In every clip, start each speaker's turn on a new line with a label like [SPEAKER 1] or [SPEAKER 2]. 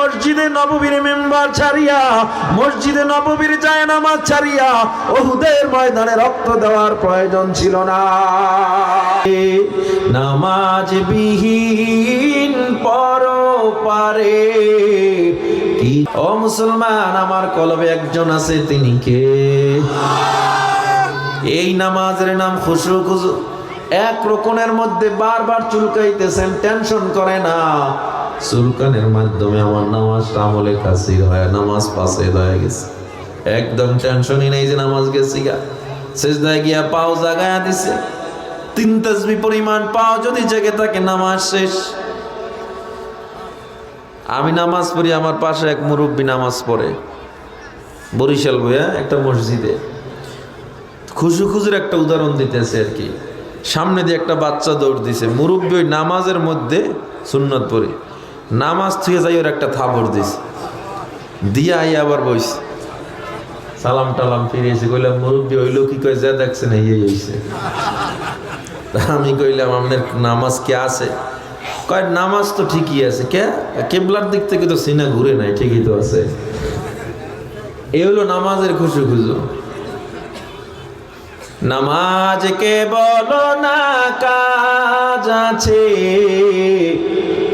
[SPEAKER 1] মসজিদে নববীর মিম্বার ছাড়িয়া, মসজিদে নববীর জায়নামাজ ছাড়িয়া উহুদের ময়দানে রক্ত দেওয়ার প্রয়োজন ছিল না। নামাজ বিহীন পরপারে কি ও মুসলমান, আমার কলবে একজন আছে, তিনি কে? এই নামাজের নাম খুশু খুশু। এক রকমের মধ্যে বারবার চুলকাইতেছেন, টেনশন করে না, চুলকানের মাধ্যমে আমার নামাজটা আমলে কাসির হয়, নামাজ পাশে হয়ে গেছে। একদম টেনশনই নেই যে নামাজ গেছি গা। সেজদায় গিয়া পাও জাগায়া দিছে, 3 তাসবিহ পরিমাণ পাও যদি জেগে থাকে নামাজ শেষ। আমি নামাজ পড়ি, আমার পাশে এক মুরব্বী নামাজ পড়ে, বরিশাল বইয়া একটা মসজিদে। খুশু খুজুর একটা উদাহরণ দিতেছে আর কি। সামনে দিয়ে একটা বাচ্চা দৌড় দিছে, মুরব্বী ওই নামাজের মধ্যে সুন্নত পড়ি নামাজ থুয়ে যাই ওর একটা থাপড় দিছে, দিয়া আই আবার বইছে, সালাম টালাম ফিরিয়েছে। কইলাম মুরব্বী হইল কি? কয় যা দেখছেন এই হইছে। আমি কইলাম আপনার নামাজ কে আছে? কয় নামাজ তো ঠিকই আছে। কে? কেবলার দিক থেকে তো সিনা ঘুরে নাই, ঠিকই তো আছে। এই হলো নামাজের খুশু খুশু। নামাজ কে বলো না কাজ আছে,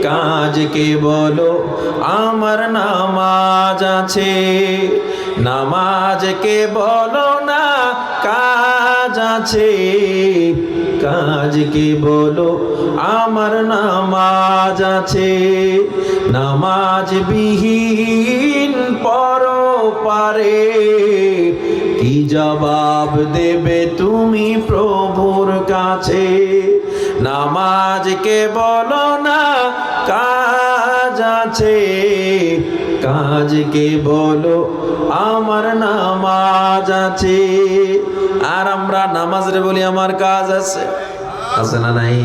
[SPEAKER 1] কাজ কে বলো আমার নামাজ আছে। নামাজ কে বলো না কাজ আছে, কাজ কে বলো আমার নামাজ আছে। নামাজ বিহীন পরপারে কি জবাব দেবে তুমি প্রভুর কাছে? নামাজ কে বলো না কাজ আছে, কাজ কে বলো আমার নামাজ আছে। আর আমরা নামাজ রে বলি আমার কাজ আছে, আছে না নাই?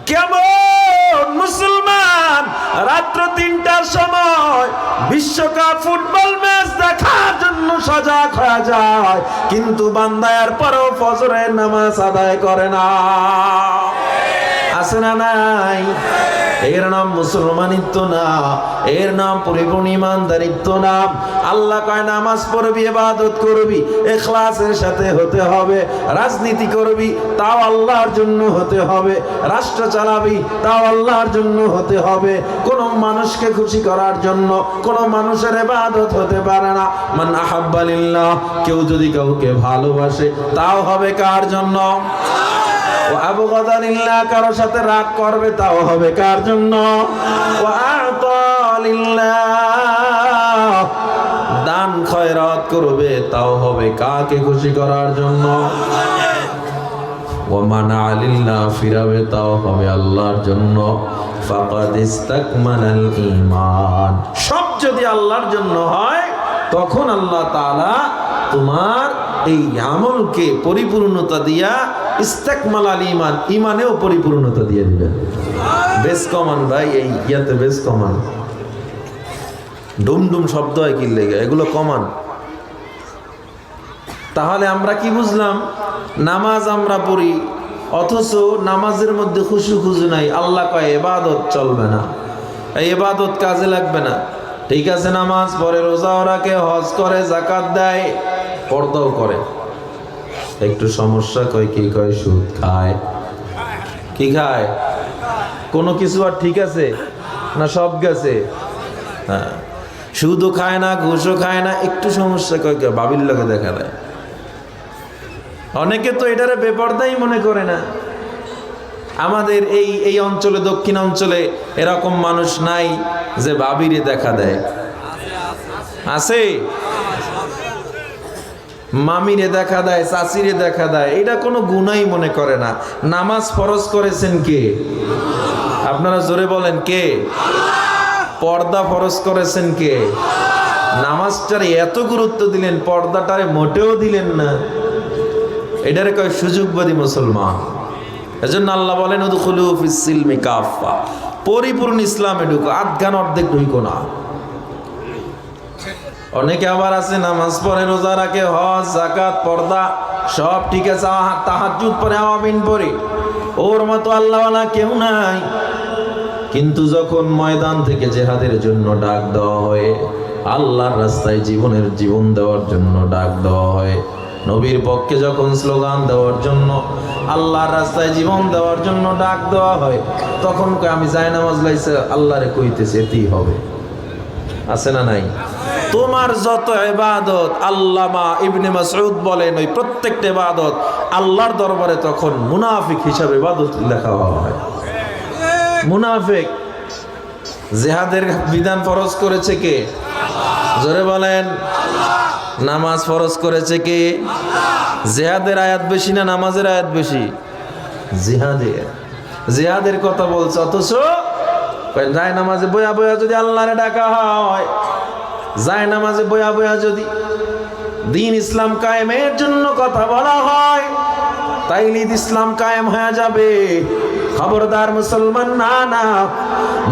[SPEAKER 1] কেমন মুসলমান রাত্র 3টার সময় বিশ্বকাপ ফুটবল ম্যাচ দেখার জন্য সজাগ হয়ে যায়, কিন্তু বান্দায়ার পরেও ফজরের নামাজ আদায় করে না, আছে না নাই? এর নাম মুসলমানিত্ব না, এর নাম পরিপূর্ণ ইমানদারিত্ব না। আল্লাহ কয় নামাজ পড়বি, ইবাদত করবি, ইখলাসের সাথে হতে হবে। রাজনীতি করবি, তাও আল্লাহর জন্য হতে হবে। রাষ্ট্র চালাবি, তাও আল্লাহর জন্য হতে হবে। কোন মানুষকে খুশি করার জন্য কোন মানুষের ইবাদত হতে পারে না। মান আহাব্বা লিল্লাহ, কেউ যদি কাউকে ভালোবাসে তাও হবে কার জন্য? ও আবগাদা লিল্লাহ, কারোর সাথে রাগ করবে তাও হবে কার জন্য? ও আতা লিল্লাহ, দান খয়রাত করবে তাও হবে কাকে খুশি করার জন্য? ও মানা লিল্লাহ, ফিরাবে তাও হবে আল্লাহর জন্য। ফাকাদ ইস্তাকমালাল ঈমান, সব যদি আল্লাহর জন্য হয় তখন আল্লাহ তাআলা তোমার এই আমলকে পরিপূর্ণতা দিয়া ইস্তাকমালাল ঈমান, ঈমানেও পরিপূর্ণতা দিয়ে দিবেন। বেশ কমান ভাই, এই ইয়াতে বেশ কমান, ডুমডুম শব্দ হয় কি লেগে, এগুলো কমান। তাহলে আমরা কি বুঝলাম? নামাজ আমরা পড়ি, অথচ নামাজের মধ্যে খুশু খুশু নাই। আল্লাহ কয় ইবাদত চলবে না, এই ইবাদত কাজে লাগবে না। ঠিক আছে, নামাজ পড়ে, রোজাও রাখে, হজ করে, যাকাত দেয়, পর্দাও করে, একটু সমস্যা কয় কি? কয় সুদ খায়। কি খায়? কোনো কিছু আর ঠিক আছে না? সব গেছে। হ্যাঁ, সুদও খায় না, ঘুষও খায় না, একটু সমস্যা কয় বাবির লোকে দেখা দেয়। অনেকে তো এটারে বেপরদাই মনে করে না। আমাদের এই অঞ্চলে, দক্ষিণ অঞ্চলে এরকম মানুষ নাই যে বাবিরে দেখা দেয়? আছে? মামিরে দেখা দেয়, চাচিরে দেখা দেয়, এটা কোনো গুনাই মনে করে না। নামাজ ফরজ করেছেন কে? আপনারা জোরে বলেন কে? পর্দা ফরজ করেছেন কে? নামাজটারে এত গুরুত্ব দিলেন, পর্দাটারে মোটেও দিলেন না। এটারে কয় সুযোগবাদী মুসলমান। এজন্য আল্লাহ বলেন উদখুলু ফিস সিলমি কাফা, পরিপূর্ণ ইসলামে ঢুকো, আধখান অর্ধেক ঢুকো না। অনেকে আবার আছে নামাজ পড়ে, রোজা রাখে, হজ, যাকাত, পর্দা সব ঠিক আছে, তাহাজ্জুদ পড়ে, আওয়াবিন পড়ে, ওর মতো আল্লাহওয়ালা কেউ নাই। কিন্তু যখন ময়দান থেকে জিহাদের জন্য ডাক দেওয়া হয়, আল্লাহর রাস্তায় জীবন দেওয়ার জন্য ডাক দেওয়া হয়, নবীর পক্ষে যখন স্লোগান দেওয়ার জন্য, আল্লাহর রাস্তায় জীবন দেওয়ার জন্য ডাক দেওয়া হয়, তখন আমি জায়নামাজ লাইছে আল্লাহরে কইতেছে এতেই হবে। আছে না নাই? তোমার যত ইবাদত, আল্লামা ইবনে মাসউদ বলেন ওই প্রত্যেকটা ইবাদত আল্লাহর দরবারে তখন মুনাফিক হিসাবে ইবাদত লেখা হয়। মুনাফিক। জিহাদের বিধান ফরজ করেছে কে? জোরে বলেন। নামাজ ফরজ করেছে কে? জিহাদের আয়াত বেশি না নামাজের আয়াত বেশি? জিহাদের কথা বলছে, অথচ যায় নামাজে বয়া বয়া যদি আল্লাহরে ডাকা হয়, যায় নামাজে বয়া বয়া যদি দিন ইসলাম কায়েমের জন্য কথা বলা হয়, তাইলে ইসলাম কায়েম হয়ে যাবে। খবরদার মুসলমান, না না,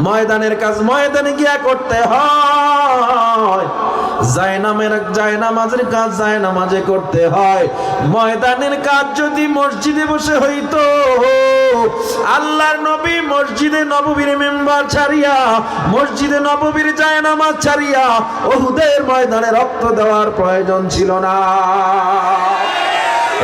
[SPEAKER 1] ময়দানের কাজ ময়দানে গিয়া করতে হয়, জায়নামাজের কাজ জায়নামাজে করতে হয়। ময়দানের কাজ যদি মসজিদে বসে হইতো, আল্লাহর নবী মসজিদে নববীর মিম্বার ছাড়িয়া, মসজিদে নববীর জায়নামাজ ছাড়িয়া উহুদের ময়দানে রক্ত দেওয়ার প্রয়োজন ছিল না।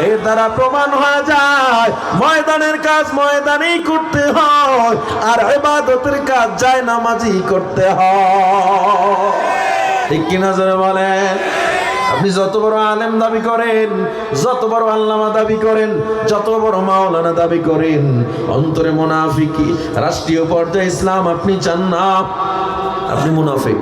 [SPEAKER 1] এর দ্বারা প্রমাণ হয়ে যায় ময়দানের কাজ ময়দানেই করতে হয়, আর ইবাদতের কাজ জায়নামাজেই করতে হয়। ঠিক কিনা জোরে বলেন? আপনি যত বড় আলেম দাবি করেন, যত বড় আল্লামা দাবি করেন, যত বড় মাওলানা দাবি করেন, অন্তরে মুনাফিকি, রাষ্ট্রীয় পর্যায়ে ইসলাম আপনি চান না, আপনি মুনাফিক।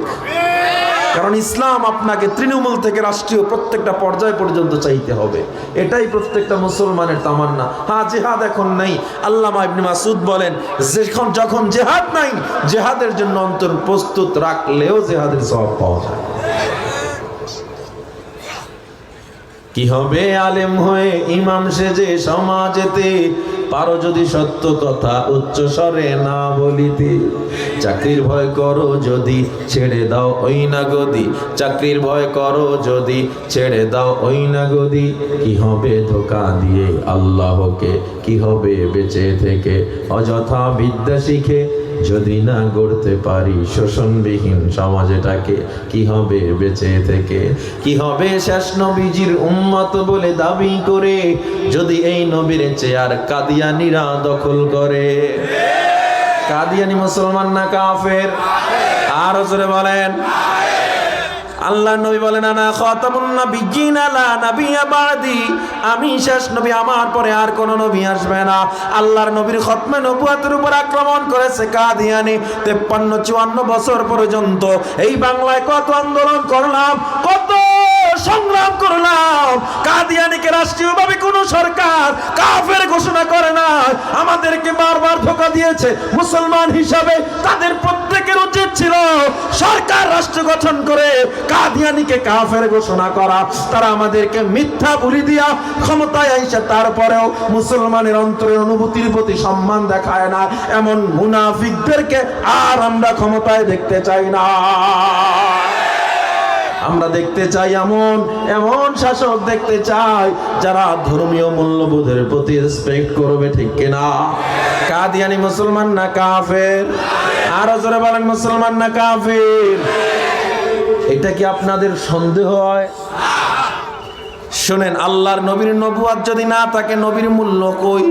[SPEAKER 1] কারণ ইসলাম আপনাকে তৃণমূল থেকে রাষ্ট্রীয় প্রত্যেকটা পর্যায় পর্যন্ত চাইতে হবে, এটাই প্রত্যেকটা মুসলমানের তামান্না। হ্যাঁ, জিহাদ এখন নাই। আল্লামা ইবনে মাসউদ বলেন, যখন জিহাদ নাই, জিহাদের জন্য অন্তর প্রস্তুত রাখলেও জিহাদের সওয়াব পাওয়া যায়। কি হবে আলেম হয়ে ইমাম সেজে সমাজেতে, পারো যদি সত্য কথা উচ্চ স্বরে না বলিতে। চাকরির ভয় করো যদি ছেড়ে দাও ওই না গদি, চাকরির ভয় করো যদি ছেড়ে দাও ওই না গদি। কি হবে ধোঁকা দিয়ে আল্লাহকে, কি হবে বেঁচে থেকে অযথা বিদ্যা শিখে, যদি না গড়তে পারি শোষণবিহীন সমাজটাকে। কি হবে বেঁচে থেকে, কি হবে শেষ নবীজির উম্মত বলে দাবি করে, যদি এই নবীর চেয়ার কাদিয়ানীরা দখল করে। কাদিয়ানী মুসলমান না কাফের? আর জোরে বলেন। আল্লাহ নবী বলেন, আনা খাতামুন নাবিয়্যিন লা নাবিয়্যা বাদি, আমি শেষ নবী, আমার পরে আর কোন নবী আসবে না। আল্লাহর নবীর খতমে নবুয়তের উপর আক্রমণ করেছে কাদিয়ানী। 53-54 বছর পর্যন্ত এই বাংলায় কত আন্দোলন করলাম, কত সংগ্রাম করলাম, কাদিয়ানীকে রাষ্ট্রীয়ভাবে কোন সরকার কাফের ঘোষণা করে না, আমাদেরকে বারবার ধোঁকা দিয়েছে। মুসলমান হিসাবে তাদের প্রত্যেকের উচিত ছিল সরকার রাষ্ট্র গঠন করে কাদিয়ানীকে কাফের ঘোষণা করা। তারা আমাদেরকে মিথ্যা বলি দিয়া ক্ষমতায় আইসা তারপরেও মুসলমানের অন্তরের অনুভূতির প্রতি সম্মান দেখায় না। এমন মুনাফিকদেরকে আর আমরা ক্ষমতায় দেখতে চাই না। আমরা দেখতে চাই এমন শাসক দেখতে চাই যারা ধর্মীয় মূল্যবোধের প্রতি রেসপেক্ট করবে। ঠিক কিনা? কাদিয়ানী মুসলমান না কাফের? আরো জোরে বলেন, মুসলমান না কাফের? এটা কি আপনাদের সন্দেহ হয়? শুনেন, আল্লাহর নবীর নবুয়ত যদি না থাকে, নবীর মূল্য কই?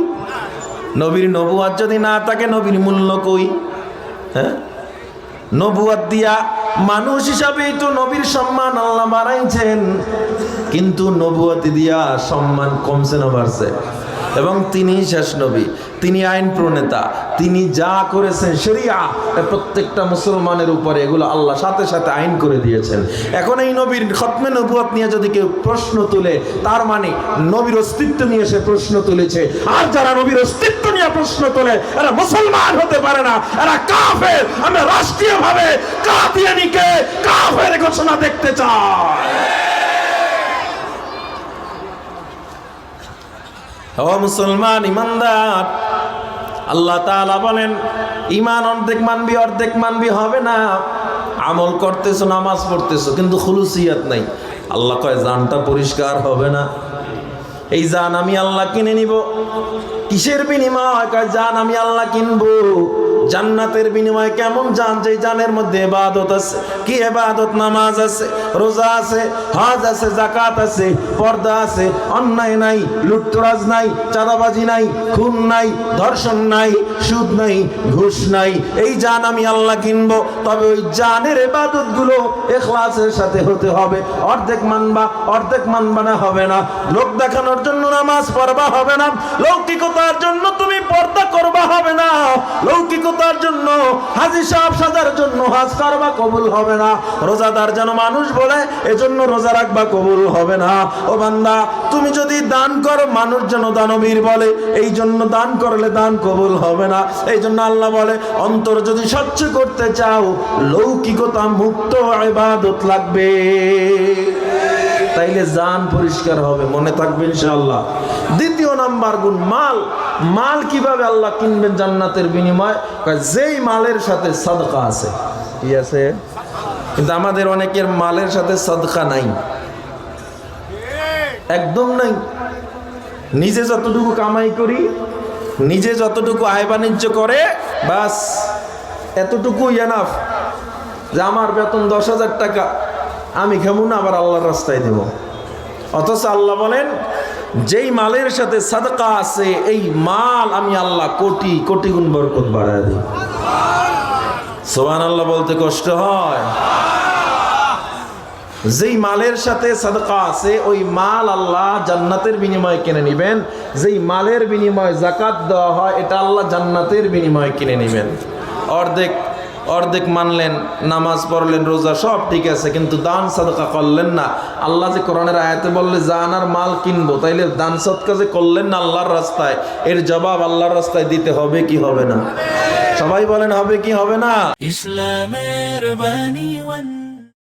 [SPEAKER 1] নবীর নবুয়ত যদি না থাকে, নবীর মূল্য কই? হ্যাঁ, নবুয়ত দিয়া মানুষ হিসাবেই তো নবীর সম্মান আল্লাহ বাড়াইছেন, কিন্তু নবুয়তি দিয়া সম্মান কমছে না বাড়ছে? এবং তিনি শেষ নবী, তিনি আইন প্রণেতা, তিনি যা করেছেন শরিয়া প্রত্যেকটা মুসলমানের উপরে এগুলো আল্লাহ সাথে সাথে আইন করে দিয়েছেন। এখন এই নবীর খতমে নবুয়ত নিয়ে যদি কেউ প্রশ্ন তুলে, তার মানে নবীর অস্তিত্ব নিয়ে সে প্রশ্ন তুলেছে। আর যারা নবীর অস্তিত্ব নিয়ে প্রশ্ন তোলে এরা মুসলমান হতে পারে না, এরা কাফের। আমরা রাষ্ট্রীয়ভাবে কাদিয়ানীকে কাফের ঘোষণা দেখতে চাই। ও মুসলমান ইমানদার, আল্লাহ তাআলা বলেন, ইমান অর্ধেক মানবি অর্ধেক মানবি হবে না। আমল করতেছো, নামাজ পড়তেছো, কিন্তু খুলুসিয়াত নাই। আল্লাহ কয় জানটা পরিষ্কার হবে না। এই জান আমি আল্লাহ কিনে নিব। কিসের বিনিময়? কয় জান আমি আল্লাহ কিনবো। জান্নাতের বিনিময়ে কেমন জান, যে জানের মধ্যে ইবাদত আছে। কি ইবাদত? নামাজ আছে, রোজা আছে, হজ আছে, যাকাত আছে, পর্দা আছে, অন্যায় নাই, লুটতরাজ নাই, চাঁদাবাজি নাই, খুন নাই, ধর্ষণ নাই, সুদ নাই, ঘুষ নাই। এই জান আমি আল্লাহ কিনবো, তবে ওই জানের ইবাদত গুলো ইখলাসের সাথে হতে হবে। অর্ধেক মানবা, অর্ধেক মানবা না, হবে না। লোক দেখানোর জন্য নামাজ পড়বা, হবে না। লৌকিকতার জন্য তুমি পর্দা করবা, হবে না। লৌকিকতার জন্য হাজী সাহেব সাজার জন্য হজ করবা, কবুল হবে না। রোজাদার যেন মানুষ বলে এজন্য রোজা রাখবা, কবুল হবে না। ও বান্দা, তুমি যদি দান করো মানুষ যেন দানবীর বলে, এই জন্য দান করলে দান কবুল হবে না। এই জন্য আল্লাহ বলে, অন্তর যদি স্বচ্ছ করতে চাও লৌকিকতা মুক্ত ইবাদত লাগবে, তাইলে জান পরিষ্কার হবে। মনে থাকবে ইনশাআল্লাহ। দ্বিতীয় নাম্বার গুণ মাল। মাল কিভাবে আল্লাহ কিনবেন জান্নাতের বিনিময়? যেই মালের সাথে সাদকা আছে। কি আছে? কিন্তু আমাদের অনেকের মালের সাথে সাদকা নাই, একদম নাই। নিজে যতটুকু কামাই করি, নিজে যতটুকু আয় বাণিজ্য করে, বাস এতটুকু এনাফ, যে আমার বেতন 10,000 টাকা, আমি খাবো না, আবার আল্লাহর রাস্তায় দেব। অথচ আল্লাহ বলেন, যেই মালের সাথে সাদকা আছে এই মাল আমি আল্লাহ কোটি কোটি গুণ বরকত বাড়ায় দিই। সুবহানাল্লাহ বলতে কষ্ট হয়। যেই মালের সাথে সাদকা আছে ওই মাল আল্লাহ জান্নাতের বিনিময়ে কিনে নিবেন। যেই মালের বিনিময়ে যাকাত দেওয়া হয় এটা আল্লাহ জান্নাতের বিনিময়ে কিনে নিবেন। অর্ধেক অর্ধেক মানলেন, নামাজ পড়লেন, রোজা সব ঠিক আছে, কিন্তু দান সাদকা করলেন না। আল্লাহ যে কোরআনের আয়াতে বললে জান আর মাল কিনবো, তাইলে দান সদকা যে করলেন না আল্লাহর রাস্তায়, এর জবাব আল্লাহর রাস্তায় দিতে হবে কি হবে না? সবাই বলেন হবে কি হবে না? ইসলামের বাণী